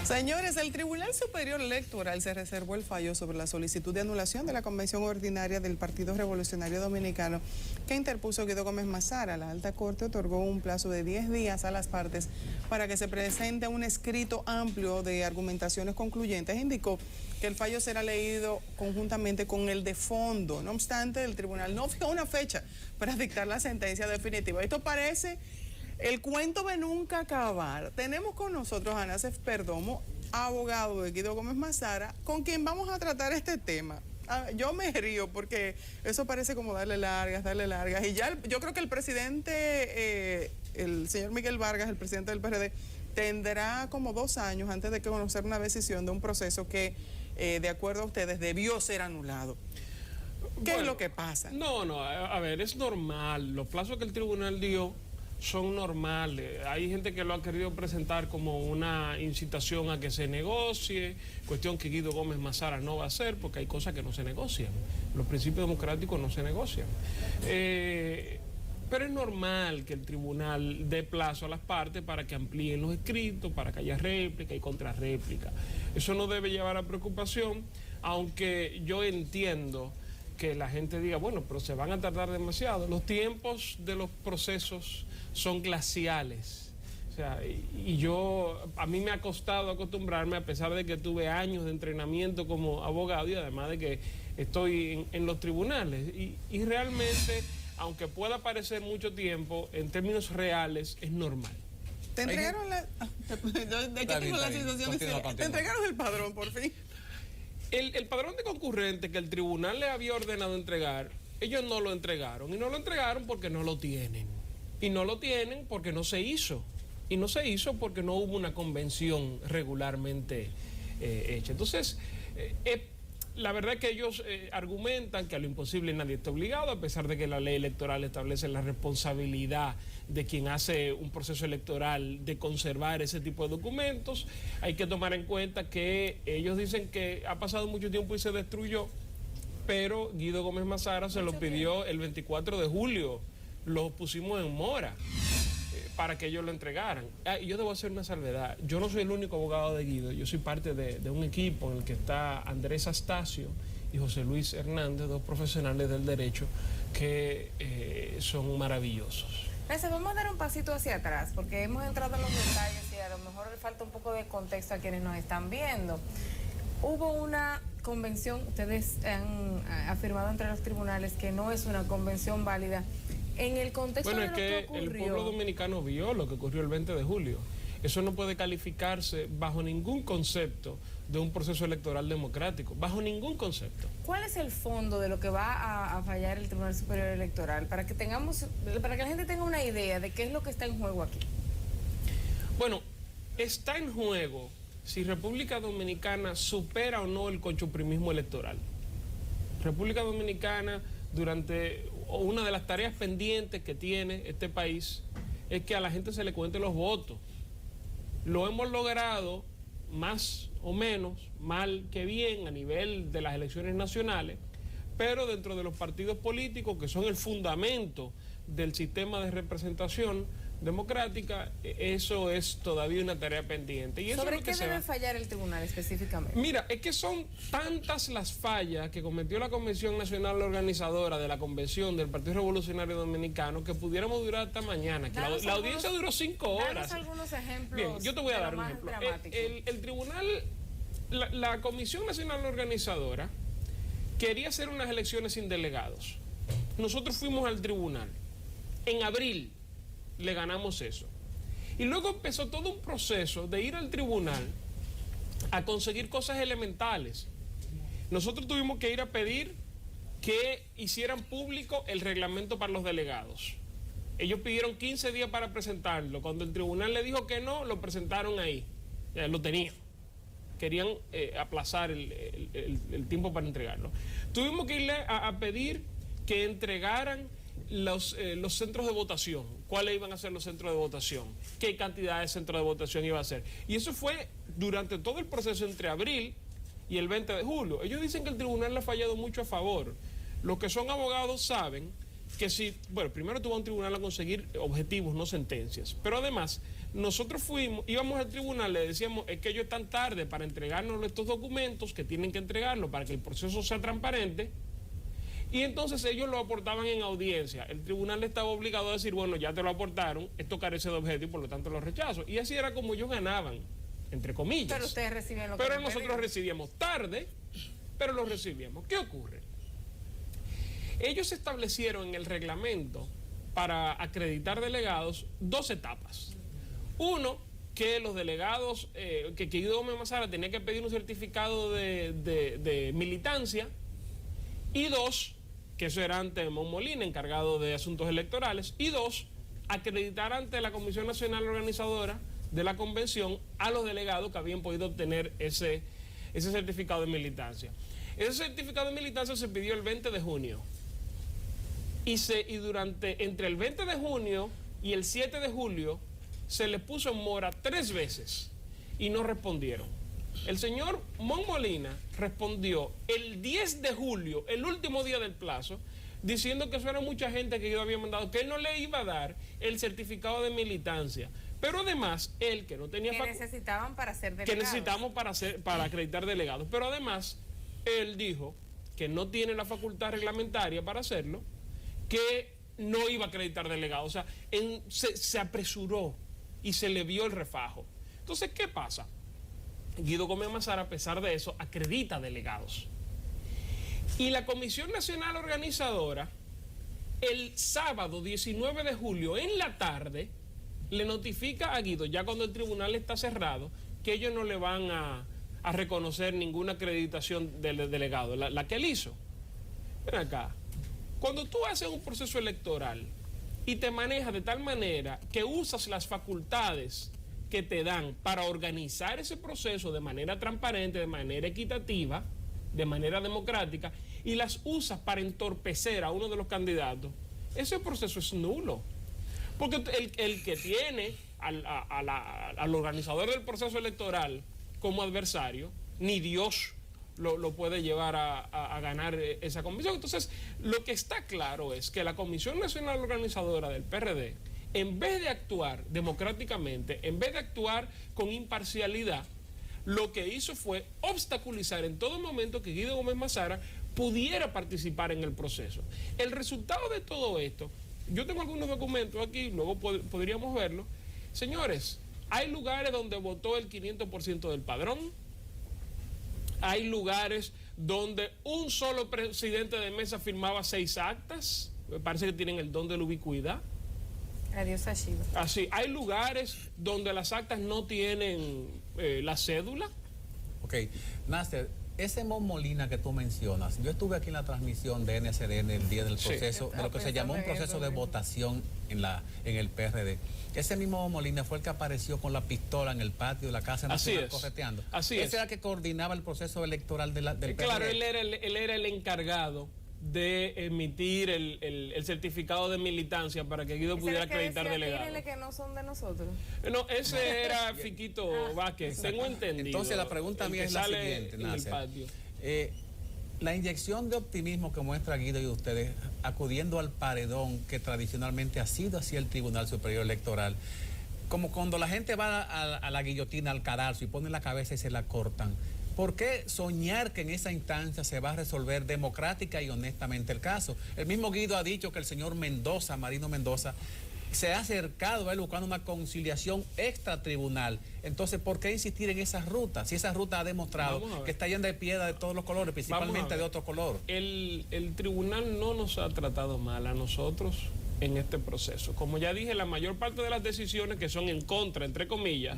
Señores, el Tribunal Superior Electoral se reservó el fallo sobre la solicitud de anulación de la convención ordinaria del Partido Revolucionario Dominicano que interpuso Guido Gómez Mazara. La Alta Corte otorgó un plazo de 10 días a las partes para que se presente un escrito amplio de argumentaciones concluyentes. Indicó que el fallo será leído conjuntamente con el de fondo. No obstante, el tribunal no fijó una fecha para dictar la sentencia definitiva. Esto parece el cuento de nunca acabar. Tenemos con nosotros a Anacef Perdomo, abogado de Guido Gómez Mazara, con quien vamos a tratar este tema. Yo me río porque eso parece como darle largas. Y ya yo creo que el presidente, el señor Miguel Vargas, el presidente del PRD, tendrá como 2 años antes de conocer una decisión de un proceso que, de acuerdo a ustedes, debió ser anulado. ¿Qué es lo que pasa? A ver, es normal. Los plazos que el tribunal dio son normales. Hay gente que lo ha querido presentar como una incitación a que se negocie, cuestión que Guido Gómez Mazara no va a hacer, porque hay cosas que no se negocian. Los principios democráticos no se negocian. Pero es normal que el tribunal dé plazo a las partes para que amplíen los escritos, para que haya réplica y contrarréplica. Eso no debe llevar a preocupación, aunque yo entiendo que la gente diga, bueno, pero se van a tardar demasiado. Los tiempos de los procesos son glaciales. O sea, a mí me ha costado acostumbrarme, a pesar de que tuve años de entrenamiento como abogado y además de que estoy en los tribunales. Y realmente, aunque pueda parecer mucho tiempo, en términos reales es normal. ¿Te entregaron ¿Te entregaron el padrón por fin? El padrón de concurrentes que el tribunal le había ordenado entregar, ellos no lo entregaron. Y no lo entregaron porque no lo tienen. Y no lo tienen porque no se hizo. Y no se hizo porque no hubo una convención regularmente hecha. Entonces, la verdad es que ellos argumentan que a lo imposible nadie está obligado, a pesar de que la ley electoral establece la responsabilidad de quien hace un proceso electoral de conservar ese tipo de documentos. Hay que tomar en cuenta que ellos dicen que ha pasado mucho tiempo y se destruyó, pero Guido Gómez Mazara se lo pidió el 24 de julio, lo pusimos en mora para que ellos lo entregaran. Yo debo hacer una salvedad. Yo no soy el único abogado de Guido, yo soy parte de un equipo en el que está Andrés Astacio y José Luis Hernández, 2 profesionales del derecho que son maravillosos. Vamos a dar un pasito hacia atrás, porque hemos entrado en los detalles y a lo mejor le falta un poco de contexto a quienes nos están viendo. Hubo una convención, ustedes han afirmado entre los tribunales que no es una convención válida. En el contexto de lo que ocurrió, el pueblo dominicano vio lo que ocurrió el 20 de julio. Eso no puede calificarse bajo ningún concepto de un proceso electoral democrático, bajo ningún concepto. ¿Cuál es el fondo de lo que va a fallar el Tribunal Superior Electoral? Para que la gente tenga una idea de qué es lo que está en juego aquí. Bueno, está en juego si República Dominicana supera o no el conchuprimismo electoral. República Dominicana, una de las tareas pendientes que tiene este país es que a la gente se le cuente los votos. Lo hemos logrado más o menos, mal que bien, a nivel de las elecciones nacionales, pero dentro de los partidos políticos, que son el fundamento del sistema de representación democrática, eso es todavía una tarea pendiente. Y eso ¿sobre es lo que qué debe fallar el tribunal específicamente? Mira, es que son tantas las fallas que cometió la Convención Nacional Organizadora de la Convención del Partido Revolucionario Dominicano que pudiéramos durar hasta mañana. Que la audiencia duró 5 horas. Danos algunos ejemplos. Bien, yo te voy a dar un ejemplo. El tribunal, la Comisión Nacional Organizadora quería hacer unas elecciones sin delegados. Nosotros fuimos al tribunal. En abril le ganamos eso. Y luego empezó todo un proceso de ir al tribunal a conseguir cosas elementales. Nosotros tuvimos que ir a pedir que hicieran público el reglamento para los delegados. Ellos pidieron 15 días para presentarlo. Cuando el tribunal le dijo que no, lo presentaron ahí. Ya lo tenían. Querían aplazar el tiempo para entregarlo. Tuvimos que irle a pedir que entregaran los centros de votación, cuáles iban a ser los centros de votación, qué cantidad de centros de votación iba a ser. Y eso fue durante todo el proceso entre abril y el 20 de julio. Ellos dicen que el tribunal le ha fallado mucho a favor. Los que son abogados saben que si, bueno, primero tú vas a un tribunal a conseguir objetivos, no sentencias, pero además nosotros íbamos al tribunal, le decíamos, es que ellos están tarde para entregarnos estos documentos, que tienen que entregarlos para que el proceso sea transparente, y entonces ellos lo aportaban en audiencia. El tribunal estaba obligado a decir, bueno, ya te lo aportaron, esto carece de objeto y por lo tanto lo rechazo. Y así era como ellos ganaban, entre comillas. Pero ustedes recibían lo que Pero nosotros recibíamos tarde, pero lo recibíamos. ¿Qué ocurre? Ellos establecieron en el reglamento para acreditar delegados 2 etapas. Uno, que los delegados, que Guido Gómez Mazara tenía que pedir un certificado de militancia. Y 2, que eso era ante Mon Molina, encargado de asuntos electorales. Y 2, acreditar ante la Comisión Nacional Organizadora de la Convención a los delegados que habían podido obtener ese certificado de militancia. Ese certificado de militancia se pidió el 20 de junio. Y entre el 20 de junio y el 7 de julio se les puso en mora 3 veces y no respondieron. El señor Mon Molina respondió el 10 de julio, el último día del plazo, diciendo que eso era mucha gente que yo había mandado, que él no le iba a dar el certificado de militancia. Pero además, él que no tenía... Que necesitaban para ser delegados. Que necesitamos para acreditar delegados. Pero además, él dijo que no tiene la facultad reglamentaria para hacerlo, que no iba a acreditar delegados. O sea, se apresuró y se le vio el refajo. Entonces, ¿qué pasa? Guido Gómez Mazara, a pesar de eso, acredita delegados. Y la Comisión Nacional Organizadora, el sábado 19 de julio, en la tarde, le notifica a Guido, ya cuando el tribunal está cerrado, que ellos no le van a reconocer ninguna acreditación del delegado, la que él hizo. Ven acá. Cuando tú haces un proceso electoral y te manejas de tal manera que usas las facultades que te dan para organizar ese proceso de manera transparente, de manera equitativa, de manera democrática, y las usas para entorpecer a uno de los candidatos, ese proceso es nulo. Porque el que tiene al organizador del proceso electoral como adversario, ni Dios lo puede llevar a ganar esa comisión. Entonces, lo que está claro es que la Comisión Nacional Organizadora del PRD, en vez de actuar democráticamente, en vez de actuar con imparcialidad, lo que hizo fue obstaculizar en todo momento que Guido Gómez Mazara pudiera participar en el proceso. El resultado de todo esto, yo tengo algunos documentos aquí, luego podríamos verlo. Señores, hay lugares donde votó el 500% del padrón. Hay lugares donde un solo presidente de mesa firmaba 6 actas. Me parece que tienen el don de la ubicuidad. Adiós a Shiva. Así, hay lugares donde las actas no tienen la cédula. Ok, Nasser, ese Mon Molina que tú mencionas, yo estuve aquí en la transmisión de NSRN el día del proceso, de lo que se llamó un proceso de votación en el PRD. Ese mismo Mon Molina fue el que apareció con la pistola en el patio de la Casa Nacional correteando. Así es. Ese era el que coordinaba el proceso electoral del PRD. Claro, él era el encargado de emitir el certificado de militancia para que Guido pudiera acreditar delegados. Díganle que no son de nosotros. No, ese era Fiquito Vázquez, tengo entendido. Entonces la pregunta mía es la siguiente, Nasser. La inyección de optimismo que muestra Guido y ustedes acudiendo al paredón que tradicionalmente ha sido así el Tribunal Superior Electoral, como cuando la gente va a la guillotina, al cadalso y ponen la cabeza y se la cortan. ¿Por qué soñar que en esa instancia se va a resolver democrática y honestamente el caso? El mismo Guido ha dicho que el señor Mendoza, Marino Mendoza, se ha acercado a él buscando una conciliación extratribunal. Entonces, ¿por qué insistir en esa ruta? Si esa ruta ha demostrado que está llena de piedra de todos los colores, principalmente de otro color. El tribunal no nos ha tratado mal a nosotros en este proceso. Como ya dije, la mayor parte de las decisiones que son en contra, entre comillas,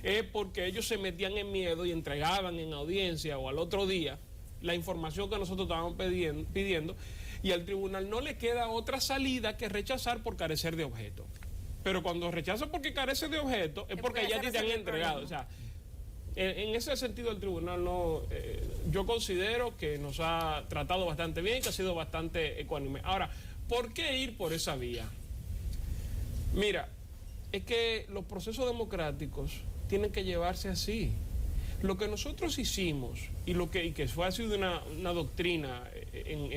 es porque ellos se metían en miedo y entregaban en audiencia o al otro día la información que nosotros estábamos pidiendo, y al tribunal no le queda otra salida que rechazar por carecer de objeto. Pero cuando rechaza porque carece de objeto es porque ya te han entregado. O sea, en ese sentido el tribunal no, yo considero que nos ha tratado bastante bien, que ha sido bastante ecuánime. Ahora, ¿por qué ir por esa vía? Mira, es que los procesos democráticos tienen que llevarse así. Lo que nosotros hicimos y que fue así de una doctrina en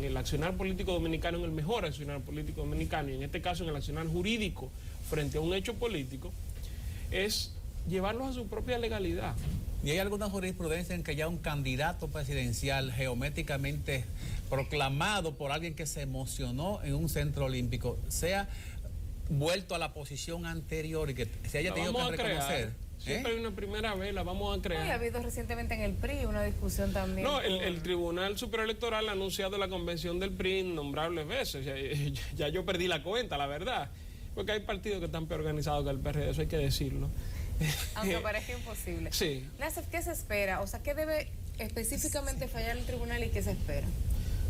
el accionar político dominicano, en el mejor accionar político dominicano, y en este caso en el accionar jurídico frente a un hecho político, es llevarlos a su propia legalidad. ¿Y hay alguna jurisprudencia en que ya un candidato presidencial geométricamente proclamado por alguien que se emocionó en un centro olímpico sea vuelto a la posición anterior y que se haya tenido que reconocer? Siempre hay una primera vez, la vamos a crear. Y ha habido recientemente en el PRI una discusión también. No, el Tribunal Superior Electoral ha anunciado la convención del PRI innombrables veces. Ya yo perdí la cuenta, la verdad. Porque hay partidos que están peor organizados que el PRD, eso hay que decirlo. Aunque parezca imposible. Sí. Nacef, ¿qué se espera? O sea, ¿qué debe específicamente fallar el tribunal y qué se espera?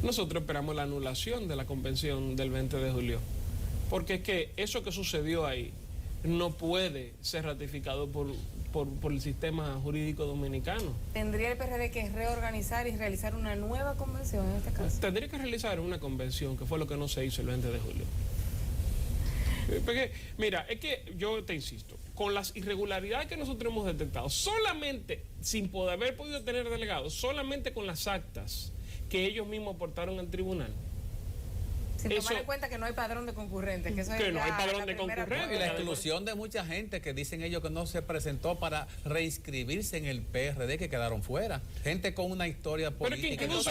Nosotros esperamos la anulación de la convención del 20 de julio. Porque es que eso que sucedió ahí no puede ser ratificado por el sistema jurídico dominicano. ¿Tendría el PRD que reorganizar y realizar una nueva convención en este caso? Tendría que realizar una convención, que fue lo que no se hizo el 20 de julio. Porque, mira, es que yo te insisto, con las irregularidades que nosotros hemos detectado, solamente, sin poder haber podido tener delegados, solamente con las actas que ellos mismos aportaron al tribunal. Sin tomar en cuenta que no hay padrón de concurrentes. Que no hay padrón de concurrentes. Y la exclusión de mucha gente que dicen ellos que no se presentó para reinscribirse en el PRD, que quedaron fuera. Gente con una historia política. Pero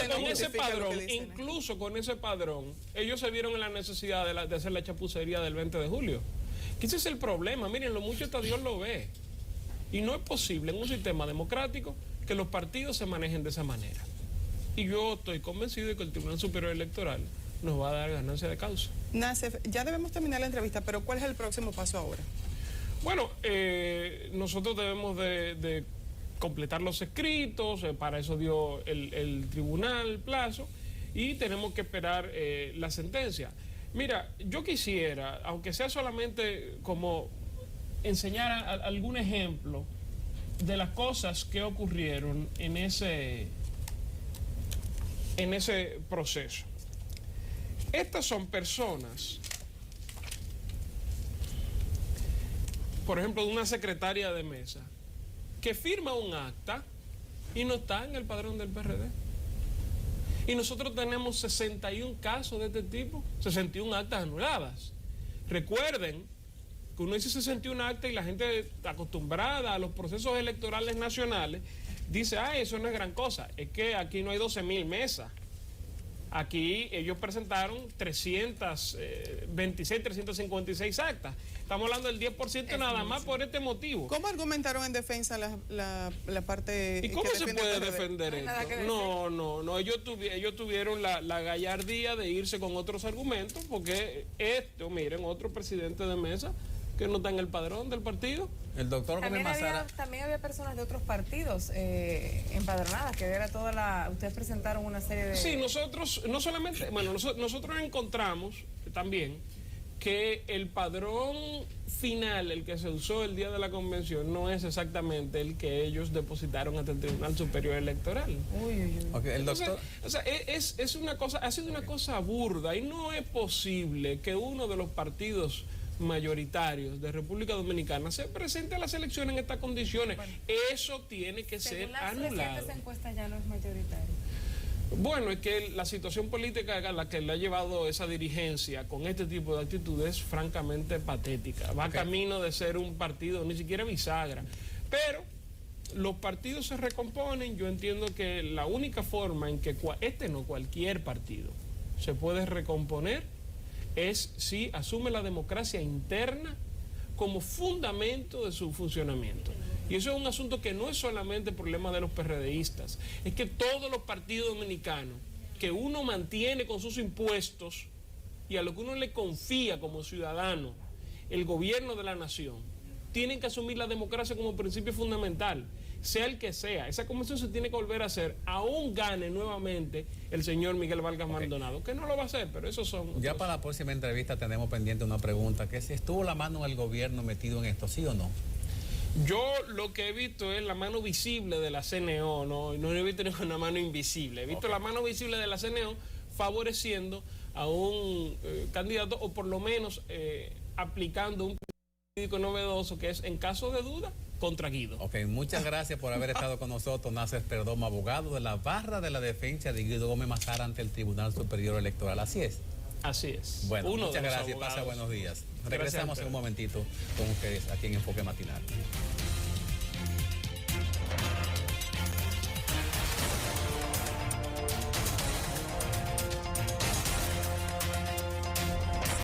que incluso con ese padrón, ellos se vieron en la necesidad de hacer la chapucería del 20 de julio. Que ese es el problema. Miren, lo mucho hasta Dios lo ve. Y no es posible en un sistema democrático que los partidos se manejen de esa manera. Y yo estoy convencido de que el Tribunal Superior Electoral nos va a dar ganancia de causa. Nacef, ya debemos terminar la entrevista, pero ¿cuál es el próximo paso ahora? Bueno, nosotros debemos de completar los escritos, para eso dio el tribunal plazo, y tenemos que esperar la sentencia. Mira, yo quisiera, aunque sea solamente como enseñar algún ejemplo de las cosas que ocurrieron en ese proceso. Estas son personas, por ejemplo, de una secretaria de mesa, que firma un acta y no está en el padrón del PRD. Y nosotros tenemos 61 casos de este tipo, 61 actas anuladas. Recuerden que uno dice 61 actas y la gente acostumbrada a los procesos electorales nacionales dice, eso no es gran cosa, es que aquí no hay 12.000 mesas. Aquí ellos presentaron 326, 356 actas. Estamos hablando del 10% nada más por este motivo. ¿Cómo argumentaron en defensa la parte? ¿Y cómo se puede defender esto? No. Ellos tuvieron la gallardía de irse con otros argumentos, porque miren, otro presidente de mesa que no está en el padrón del partido. El doctor Gómez Mazara. También había personas de otros partidos empadronadas, que era ustedes presentaron una serie de... Sí, nosotros encontramos también que el padrón final, el que se usó el día de la convención, no es exactamente el que ellos depositaron ante el Tribunal Superior Electoral. Okay, el doctor... es una cosa, ha sido una cosa burda, y no es posible que uno de los partidos mayoritarios de República Dominicana se presente a las elecciones en estas condiciones. Bueno, eso tiene que ser anulado. Según las encuestas ya no es mayoritario. Bueno, es que la situación política a la que le ha llevado esa dirigencia con este tipo de actitudes es francamente patética. Va camino de ser un partido, ni siquiera bisagra. Pero los partidos se recomponen. Yo entiendo que la única forma en que cualquier partido se puede recomponer es si asume la democracia interna como fundamento de su funcionamiento. Y eso es un asunto que no es solamente problema de los PRDistas, es que todos los partidos dominicanos que uno mantiene con sus impuestos y a lo que uno le confía como ciudadano, el gobierno de la nación, tienen que asumir la democracia como principio fundamental, sea el que sea. Esa convención se tiene que volver a hacer, aún gane nuevamente el señor Miguel Vargas Maldonado, que no lo va a hacer, pero esos son... Ya para la próxima entrevista tenemos pendiente una pregunta, que si estuvo la mano del gobierno metido en esto, ¿sí o no? Yo lo que he visto es la mano visible de la CNO, no he visto ninguna mano invisible, he visto la mano visible de la CNO favoreciendo a un candidato, o por lo menos aplicando un jurídico novedoso, que es, en caso de duda, contra Guido. Ok, muchas gracias por haber estado con nosotros, Nacef Perdomo, abogado de la barra de la defensa de Guido Gómez Mazara ante el Tribunal Superior Electoral. Así es. Así es. Bueno, muchas gracias. Pasa buenos días. Regresamos en un momentito con ustedes aquí en Enfoque Matinal.